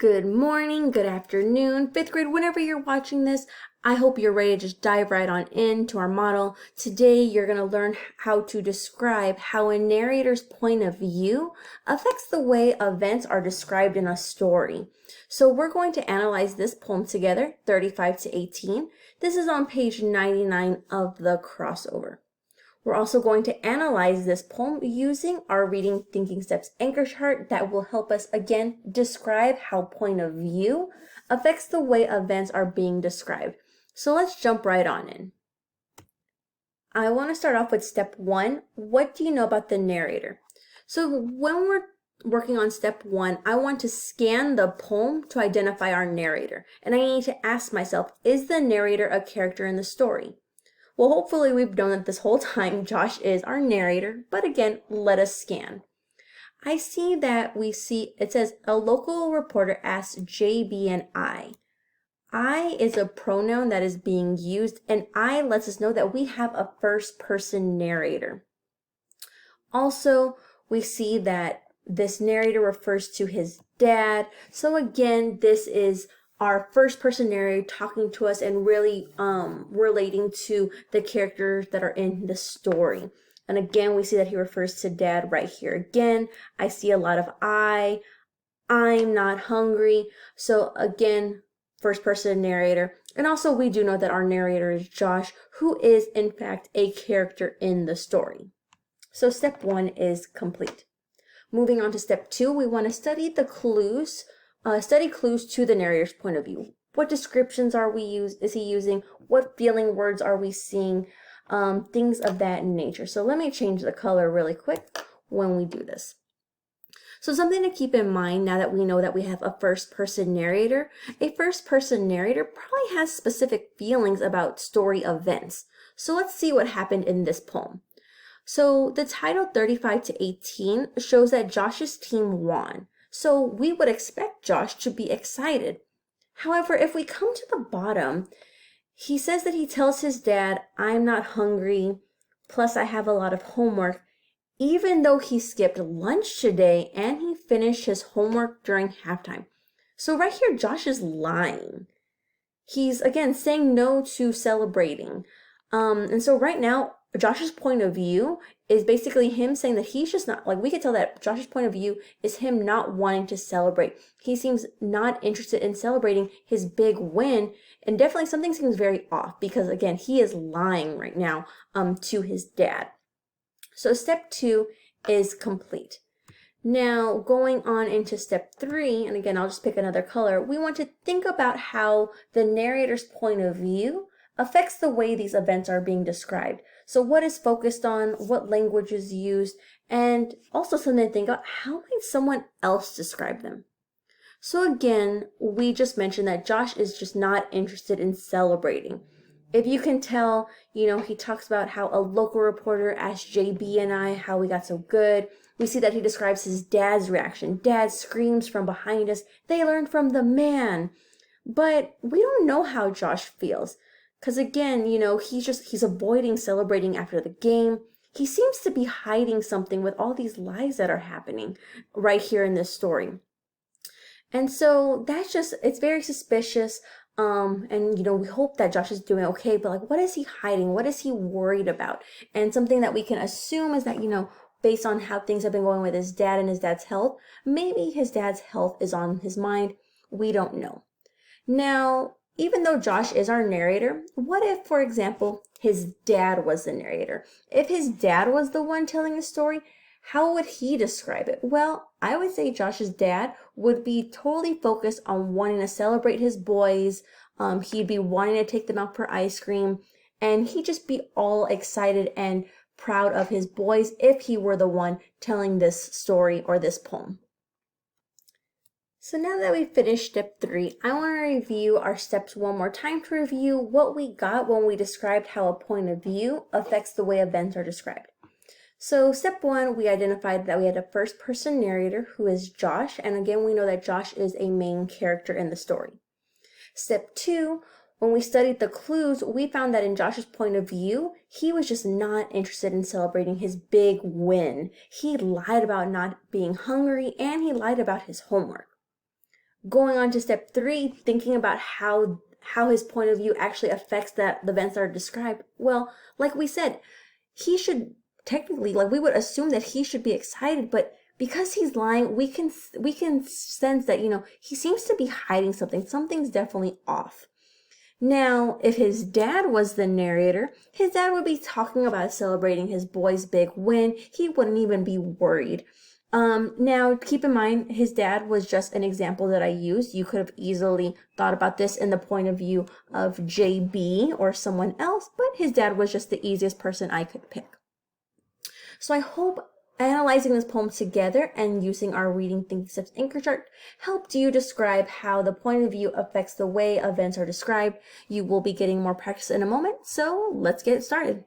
Good morning, good afternoon, fifth grade, whenever you're watching this. I hope you're ready to just dive right on into our model. Today, you're going to learn how to describe how a narrator's point of view affects the way events are described in a story. So we're going to analyze this poem together, 35 to 18. This is on page 99 of the crossover. We're also going to analyze this poem using our Reading Thinking Steps anchor chart that will help us again describe how point of view affects the way events are being described. So let's jump right on in. I want to start off with step 1. What do you know about the narrator? So when we're working on step 1, I want to scan the poem to identify our narrator. And I need to ask myself, is the narrator a character in the story? Well, hopefully we've known that this whole time Josh is our narrator, but again, let us scan. I see that it says a local reporter asked JB and I. I is a pronoun that is being used, and I lets us know that we have a first person narrator. Also, we see that this narrator refers to his dad. So again, this is our first person narrator talking to us and really relating to the characters that are in the story. And again, we see that he refers to dad right here. Again, I see a lot of I'm not hungry. So again, first person narrator. And also we do know that our narrator is Josh, who is in fact a character in the story. So step 1 is complete. Moving on to step 2, we want to study the clues. Study clues to the narrator's point of view. What descriptions is he using? What feeling words are we seeing? Things of that nature. So let me change the color really quick when we do this. So something to keep in mind now that we know that we have a first-person narrator. A first-person narrator probably has specific feelings about story events. So let's see what happened in this poem. So the title 35 to 18 shows that Josh's team won. So we would expect Josh to be excited. However, if we come to the bottom, he says that he tells his dad, I'm not hungry, plus I have a lot of homework, even though he skipped lunch today and he finished his homework during halftime. So right here, Josh is lying. He's, again, saying no to celebrating. And so right now, Josh's point of view is basically him saying that he's just not, we could tell that Josh's point of view is him not wanting to celebrate. He seems not interested in celebrating his big win, and definitely something seems very off because, again, he is lying right now to his dad. So step 2 is complete. Now, going on into step 3, and again, I'll just pick another color, we want to think about how the narrator's point of view affects the way these events are being described. So what is focused on, what language is used, and also something to think about, how might someone else describe them? So again, we just mentioned that Josh is just not interested in celebrating. If you can tell, he talks about how a local reporter asked JB and I how we got so good. We see that he describes his dad's reaction. Dad screams from behind us, they learned from the man. But we don't know how Josh feels. Because again, he's avoiding celebrating after the game. He seems to be hiding something with all these lies that are happening right here in this story. And so it's very suspicious. And we hope that Josh is doing okay, but what is he hiding? What is he worried about? And something that we can assume is that, based on how things have been going with his dad and his dad's health, maybe his dad's health is on his mind. We don't know. Now, even though Josh is our narrator, what if, for example, his dad was the narrator? If his dad was the one telling the story, how would he describe it? Well, I would say Josh's dad would be totally focused on wanting to celebrate his boys. He'd be wanting to take them out for ice cream, and he'd just be all excited and proud of his boys if he were the one telling this story or this poem. So now that we've finished step 3, I want to review our steps one more time to review what we got when we described how a point of view affects the way events are described. So step 1, we identified that we had a first person narrator who is Josh, and again we know that Josh is a main character in the story. Step 2, when we studied the clues, we found that in Josh's point of view, he was just not interested in celebrating his big win. He lied about not being hungry and he lied about his homework. Going on to step 3, thinking about how his point of view actually affects the events that are described. Well, like we said, he should technically, like we would assume that he should be excited, but because he's lying, we can sense that, he seems to be hiding something. Something's definitely off. Now, if his dad was the narrator, his dad would be talking about celebrating his boy's big win. He wouldn't even be worried. Now, keep in mind, his dad was just an example that I used. You could have easily thought about this in the point of view of JB or someone else, but his dad was just the easiest person I could pick. So I hope analyzing this poem together and using our reading thinking steps anchor chart helped you describe how the point of view affects the way events are described. You will be getting more practice in a moment, so let's get started.